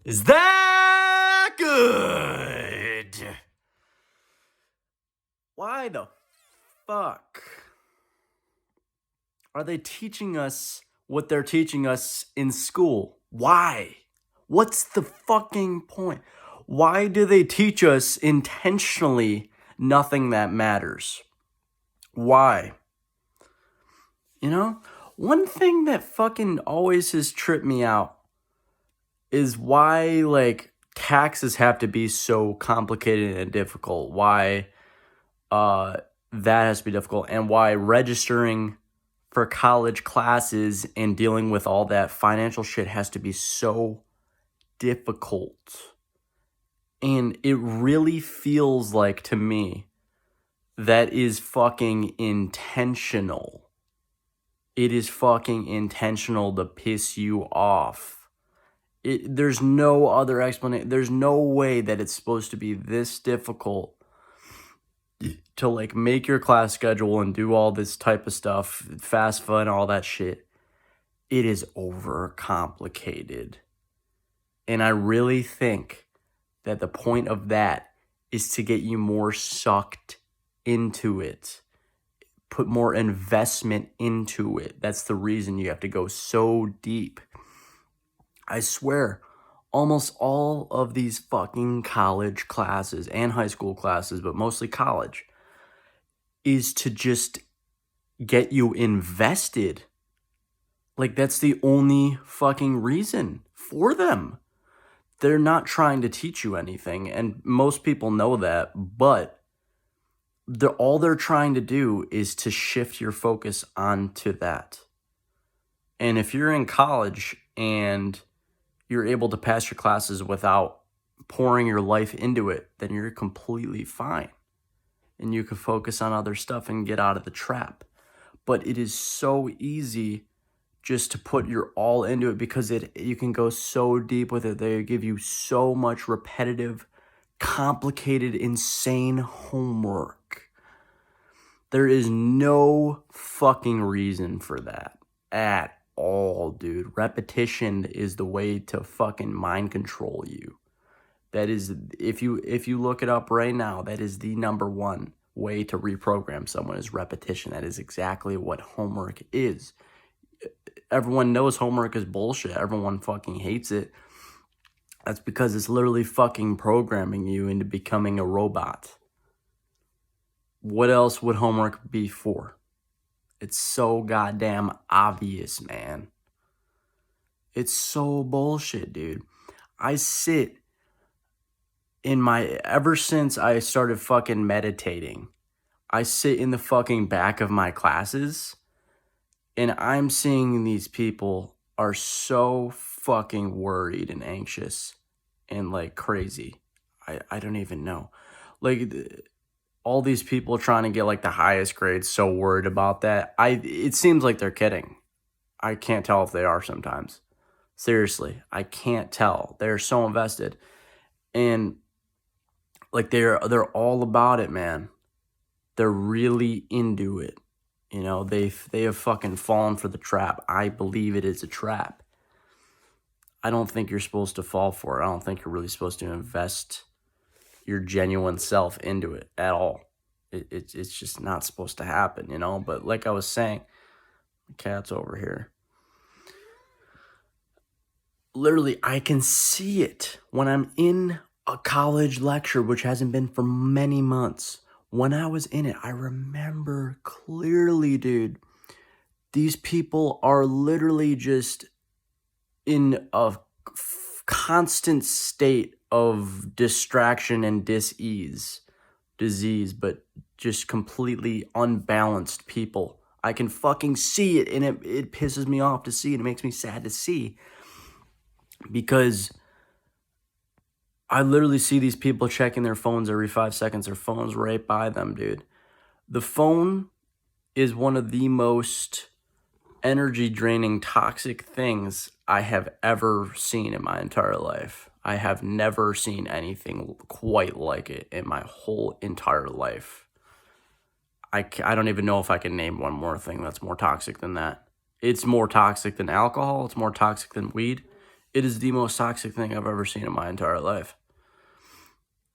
Is that good? Why the fuck are they teaching us what they're teaching us in school? Why? What's the fucking point? Why do they teach us intentionally nothing that matters? Why? You know? One thing that fucking always has tripped me out is why, like, taxes have to be so complicated and difficult. Why that has to be difficult, and why registering for college classes and dealing with all that financial shit has to be so difficult. And it really feels like, to me, that is fucking intentional. It is fucking intentional to piss you off. There's no other explanation. There's no way that it's supposed to be this difficult to, like, make your class schedule and do all this type of stuff, FAFSA, all that shit. It is overcomplicated. And I really think that the point of that is to get you more sucked into it, put more investment into it. That's the reason you have to go so deep. I swear, almost all of these fucking college classes and high school classes, but mostly college, is to just get you invested. Like, that's the only fucking reason for them. They're not trying to teach you anything, and most people know that, but all they're trying to do is to shift your focus onto that. And if you're in college and you're able to pass your classes without pouring your life into it, then you're completely fine. And you can focus on other stuff and get out of the trap. But it is so easy just to put your all into it, because you can go so deep with it. They give you so much repetitive, complicated, insane homework. There is no fucking reason for that at all, dude. Repetition is the way to fucking mind control you. That is, if you look it up right now, that is the number one way to reprogram someone, is repetition. That is exactly what homework is. Everyone knows homework is bullshit. Everyone fucking hates it. That's because it's literally fucking programming you into becoming a robot. What else would homework be for? It's so goddamn obvious, man. It's so bullshit, dude. I sit ever since I started fucking meditating, I sit in the fucking back of my classes, and I'm seeing these people are so fucking worried and anxious and, like, crazy. I don't even know. Like, all these people trying to get, like, the highest grades, so worried about that. It seems like they're kidding. I can't tell if they are sometimes. Seriously, I can't tell. They're so invested. And, like, they're all about it, man. They're really into it. You know, they have fucking fallen for the trap. I believe it is a trap. I don't think you're supposed to fall for it. I don't think you're really supposed to invest your genuine self into it at all. It's just not supposed to happen, you know? But like I was saying, the cat's over here. Literally, I can see it when I'm in a college lecture, which hasn't been for many months. When I was in it, I remember clearly, dude, these people are literally just in a constant state of distraction and disease, but just completely unbalanced people. I can fucking see it, and it pisses me off to see, and it makes me sad to see, because I literally see these people checking their phones every 5 seconds. Their phone's right by them, dude. The phone is one of the most energy draining, toxic things I have ever seen in my entire life. I have never seen anything quite like it in my whole entire life. I don't even know if I can name one more thing that's more toxic than that. It's more toxic than alcohol. It's more toxic than weed. It is the most toxic thing I've ever seen in my entire life.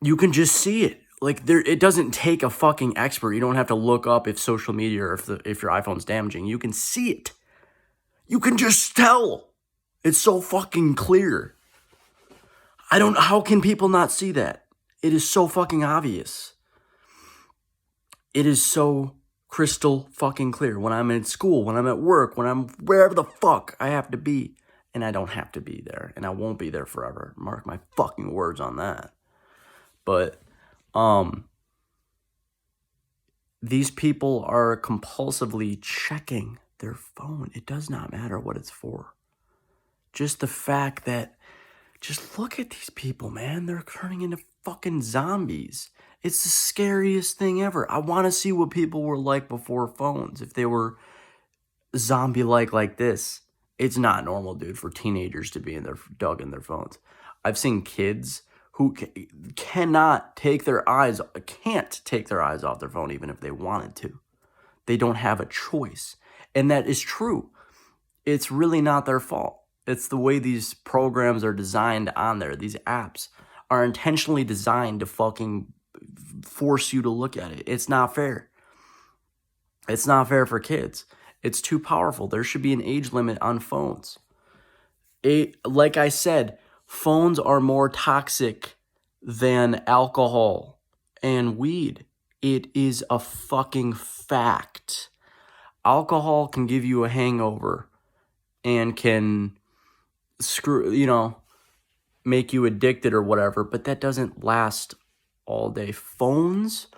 You can just see it. Like it doesn't take a fucking expert. You don't have to look up if social media or if your iPhone's damaging. You can see it. You can just tell. It's so fucking clear. How can people not see that? It is so fucking obvious. It is so crystal fucking clear. When I'm in school, when I'm at work, when I'm wherever the fuck I have to be. And I don't have to be there. And I won't be there forever. Mark my fucking words on that. But, these people are compulsively checking their phone. It does not matter what it's for. Just the fact that, just look at these people, man. They're turning into fucking zombies. It's the scariest thing ever. I want to see what people were like before phones. If they were zombie-like this. It's not normal, dude, for teenagers to be dug in their phones. I've seen kids who can't take their eyes off their phone even if they wanted to. They don't have a choice. And that is true. It's really not their fault. It's the way these programs are designed on there. These apps are intentionally designed to fucking force you to look at it. It's not fair. It's not fair for kids. It's too powerful. There should be an age limit on phones. Like I said, phones are more toxic than alcohol and weed. It is a fucking fact. Alcohol can give you a hangover and can make you addicted or whatever, but that doesn't last all day. Phones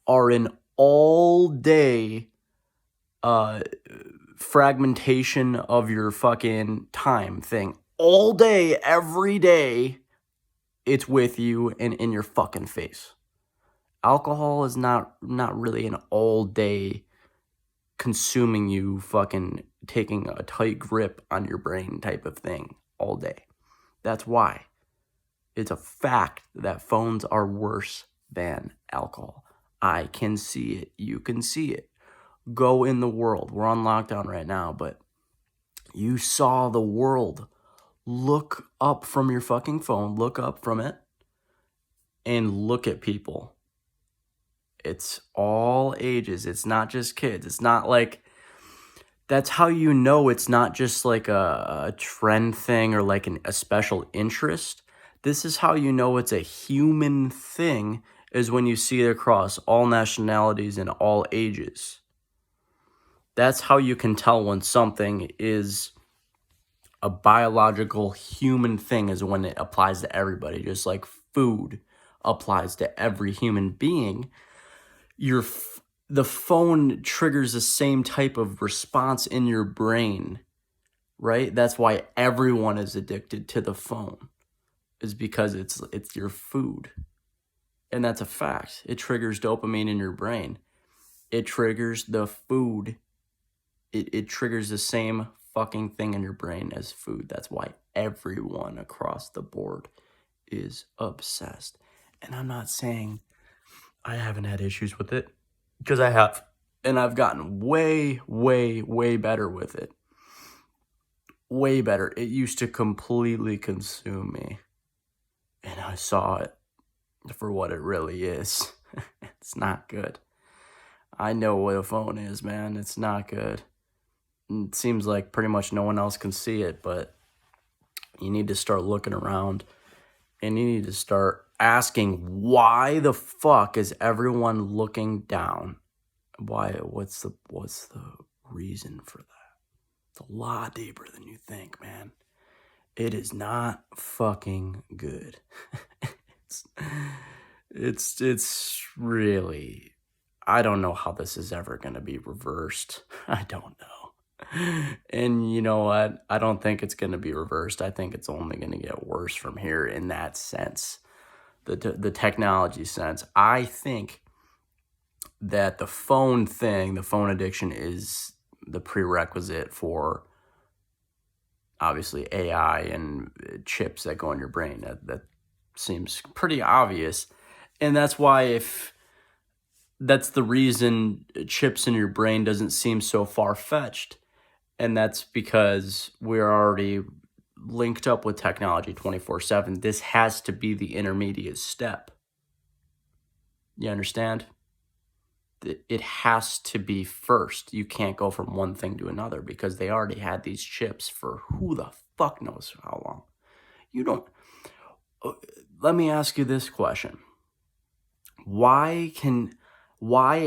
are an all day fragmentation of your fucking time thing. All day, every day, it's with you and in your fucking face. Alcohol is not really an all day consuming you, fucking taking a tight grip on your brain type of thing all day. That's why. It's a fact that phones are worse than alcohol. I can see it. You can see it. Go in the world. We're on lockdown right now, but you saw the world. Look up from your fucking phone. Look up from it and look at people. It's all ages. It's not just kids. It's not like, that's how you know it's not just like a trend thing or like a special interest. This is how you know it's a human thing, is when you see it across all nationalities and all ages. That's how you can tell when something is a biological human thing, is when it applies to everybody. Just like food applies to every human being. The phone triggers the same type of response in your brain, right? That's why everyone is addicted to the phone, is because it's your food. And that's a fact. It triggers dopamine in your brain. It triggers the food. It triggers the same fucking thing in your brain as food. That's why everyone across the board is obsessed. And I'm not saying I haven't had issues with it, because I have. And I've gotten way, way, way better with it. Way better. It used to completely consume me. And I saw it for what it really is. It's not good. I know what a phone is, man. It's not good. It seems like pretty much no one else can see it, but you need to start looking around, and you need to start asking, why the fuck is everyone looking down? What's the reason for that? It's a lot deeper than you think, man. It is not fucking good. It's really, I don't know how this is ever going to be reversed. I don't know. And you know what? I don't think it's going to be reversed. I think it's only going to get worse from here in that sense. The technology sense. I think that the phone thing, the phone addiction, is the prerequisite for obviously AI and chips that go in your brain. That seems pretty obvious. And that's why that's the reason chips in your brain doesn't seem so far-fetched. And that's because we're already linked up with technology 24/7. This has to be the intermediate step. You understand? It has to be first. You can't go from one thing to another because they already had these chips for who the fuck knows how long. You don't. Let me ask you this question. Why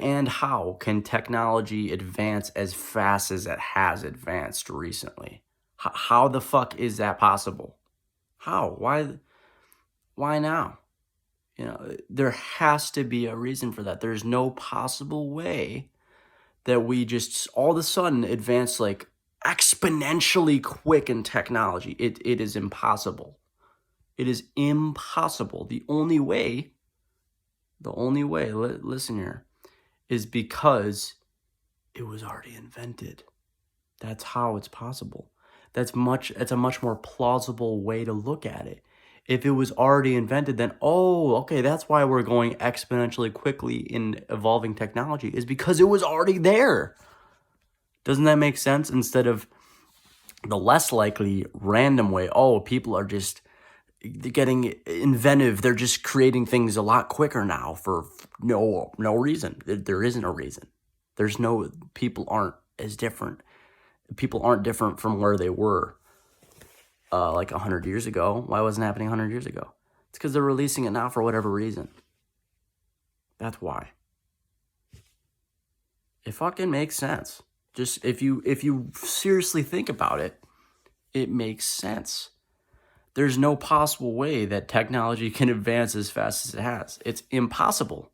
and how can technology advance as fast as it has advanced recently? How the fuck is that possible? How? Why now? There has to be a reason for that. There's no possible way that we just all of a sudden advance like exponentially quick in technology. It is impossible. It is impossible. The only way, listen here, is because it was already invented. That's how it's possible. It's a much more plausible way to look at it. If it was already invented, then, okay, that's why we're going exponentially quickly in evolving technology, is because it was already there. Doesn't that make sense? Instead of the less likely random way, people are just getting inventive. They're just creating things a lot quicker now for no reason. There isn't a reason. People aren't as different. People aren't different from where they were like 100 years ago. Why wasn't it happening 100 years ago? It's because they're releasing it now for whatever reason. That's why. It fucking makes sense. Just if you seriously think about it, it makes sense. There's no possible way that technology can advance as fast as it has. It's impossible.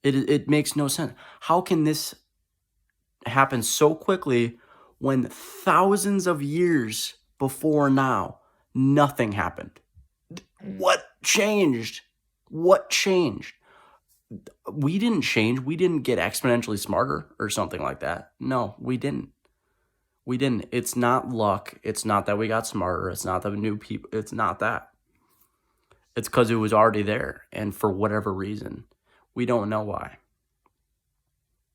It makes no sense. How can this happen so quickly when thousands of years before now, nothing happened? What changed? What changed? We didn't change. We didn't get exponentially smarter or something like that. No, we didn't. We didn't. It's not luck. It's not that we got smarter. It's not that new people. It's not that. It's because it was already there. And for whatever reason, we don't know why.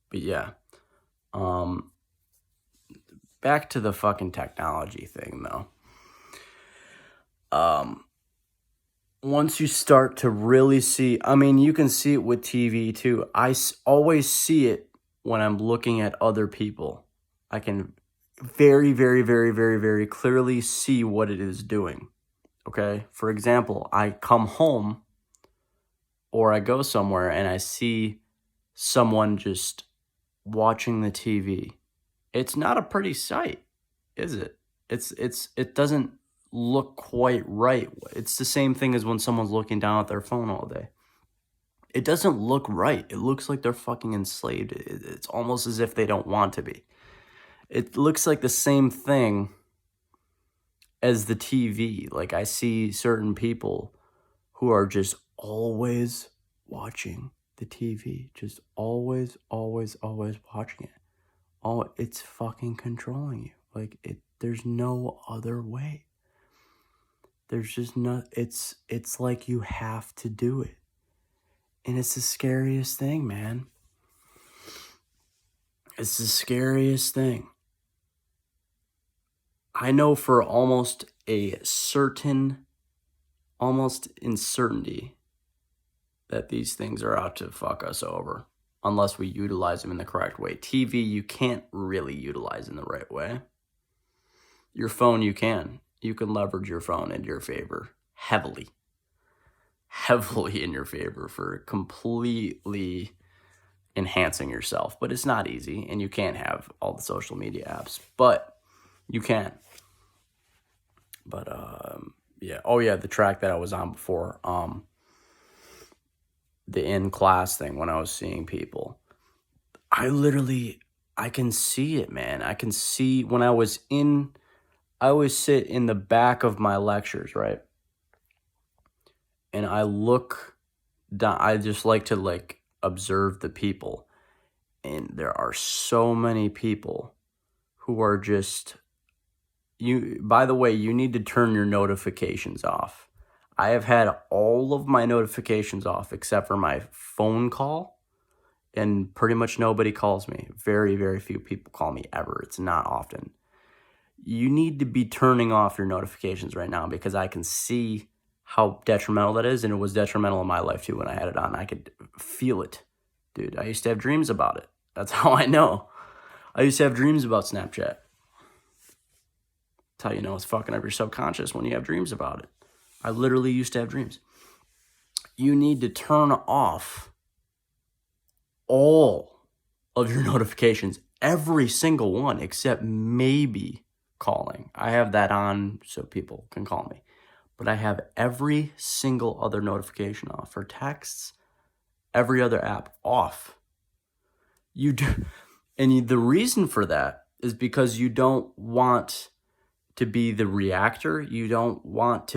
But yeah. Back to the fucking technology thing, though. Once you start to really see, you can see it with TV too. I always see it when I'm looking at other people. I can very, very, very, very, very clearly see what it is doing. Okay? For example, I come home or I go somewhere and I see someone just watching the TV. It's not a pretty sight, is it? It doesn't look quite right. It's the same thing as when someone's looking down at their phone all day. It doesn't look right. It looks like they're fucking enslaved. It's almost as if they don't want to be. It looks like the same thing as the TV. Like I see certain people who are just always watching the TV. Just always, always, always watching it. It's fucking controlling you. Like there's no other way. There's just it's like you have to do it. And it's the scariest thing, man. It's the scariest thing. I know for almost certainty that these things are out to fuck us over unless we utilize them in the correct way. TV, you can't really utilize in the right way. Your phone, you can. You can leverage your phone in your favor heavily in your favor for completely enhancing yourself. But it's not easy, and you can't have all the social media apps, but you can. But yeah. Oh yeah, the track that I was on before, the in-class thing when I was seeing people. I can see it, man. I can see when I always sit in the back of my lectures, right? And I look down. I just like to observe the people. And there are so many people who are just, by the way, you need to turn your notifications off. I have had all of my notifications off except for my phone call, and pretty much nobody calls me. Very, very few people call me ever. It's not often. you need to be turning off your notifications right now, because I can see how detrimental that is, and it was detrimental in my life too when I had it on. I could feel it. Dude, I used to have dreams about it. That's how I know. I used to have dreams about Snapchat. That's how you know it's fucking up your subconscious, when you have dreams about it. I literally used to have dreams. You need to turn off all of your notifications, every single one, except maybe calling. I have that on so people can call me. But I have every single other notification off. For texts, every other app off. You do, and the reason for that is because you don't want to be the reactor. You don't want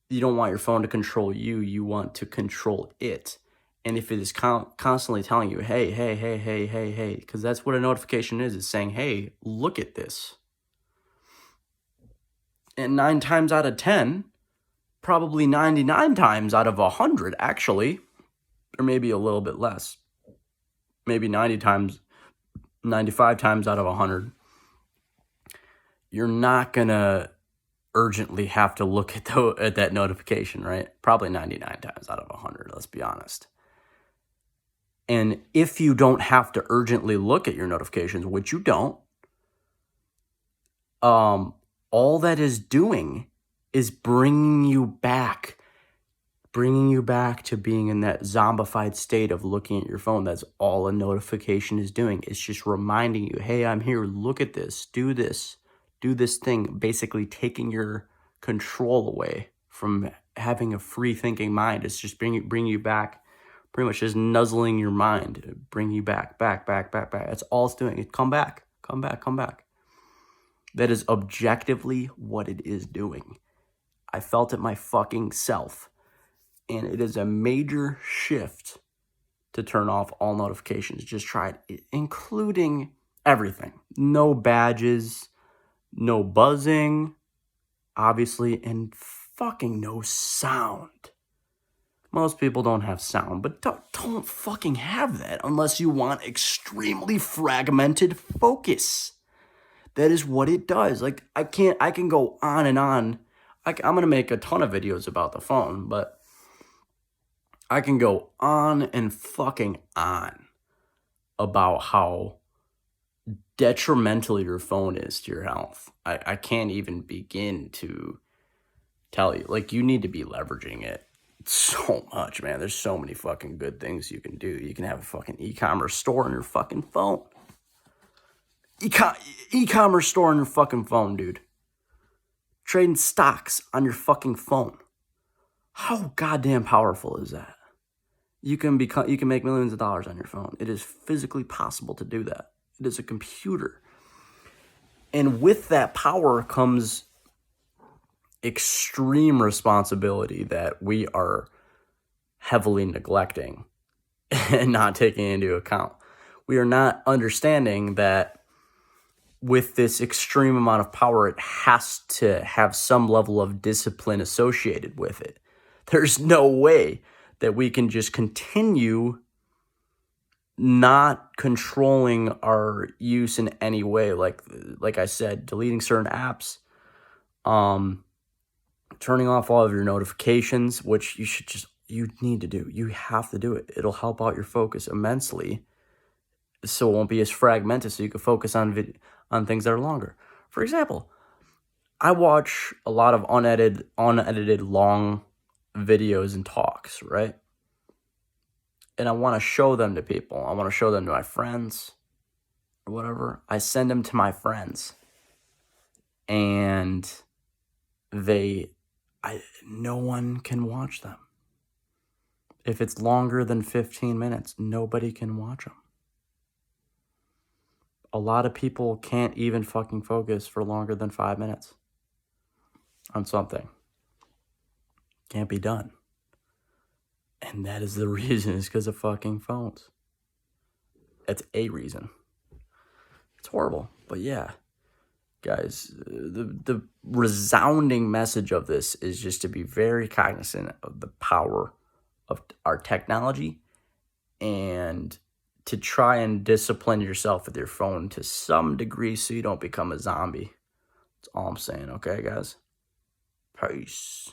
your phone to control you. You want to control it. And if it is constantly telling you, hey, because that's what a notification is. It's saying, hey, look at this. And 9 times out of 10, probably 99 times out of 100, actually, or maybe a little bit less, maybe 95 times out of 100, you're not going to urgently have to look at that notification, right? Probably 99 times out of 100, let's be honest. And if you don't have to urgently look at your notifications, which you don't, all that is doing is bringing you back to being in that zombified state of looking at your phone. That's all a notification is doing. It's just reminding you, hey, I'm here, look at this, do this thing, basically taking your control away from having a free thinking mind. It's just bring you back, pretty much just nuzzling your mind, bring you back. That's all it's doing. It's come back. That is objectively what it is doing. I felt it my fucking self. And it is a major shift to turn off all notifications. Just try it, including everything. No badges, no buzzing, obviously, and fucking no sound. Most people don't have sound, but don't fucking have that unless you want extremely fragmented focus. That is what it does. Like, I can go on and on. I'm going to make a ton of videos about the phone, but I can go on and fucking on about how detrimental your phone is to your health. I can't even begin to tell you. Like, you need to be leveraging it so much, man. There's so many fucking good things you can do. You can have a fucking e-commerce store on your fucking phone. E-commerce store on your fucking phone, dude. Trading stocks on your fucking phone. How goddamn powerful is that? You can make millions of dollars on your phone. It is physically possible to do that. It is a computer. And with that power comes extreme responsibility that we are heavily neglecting and not taking into account. We are not understanding that with this extreme amount of power, it has to have some level of discipline associated with it. There's no way that we can just continue not controlling our use in any way. Like I said, deleting certain apps, turning off all of your notifications, which you need to do. You have to do it. It'll help out your focus immensely, so it won't be as fragmented, so you can focus on things that are longer. For example, I watch a lot of unedited long videos and talks, right? And I want to show them to people. I want to show them to my friends or whatever. I send them to my friends, and no one can watch them. If it's longer than 15 minutes, nobody can watch them. A lot of people can't even fucking focus for longer than 5 minutes on something. Can't be done. And that is the reason, is because of fucking phones. That's a reason. It's horrible. But yeah, guys, the resounding message of this is just to be very cognizant of the power of our technology and to try and discipline yourself with your phone to some degree so you don't become a zombie. That's all I'm saying, okay, guys? Peace.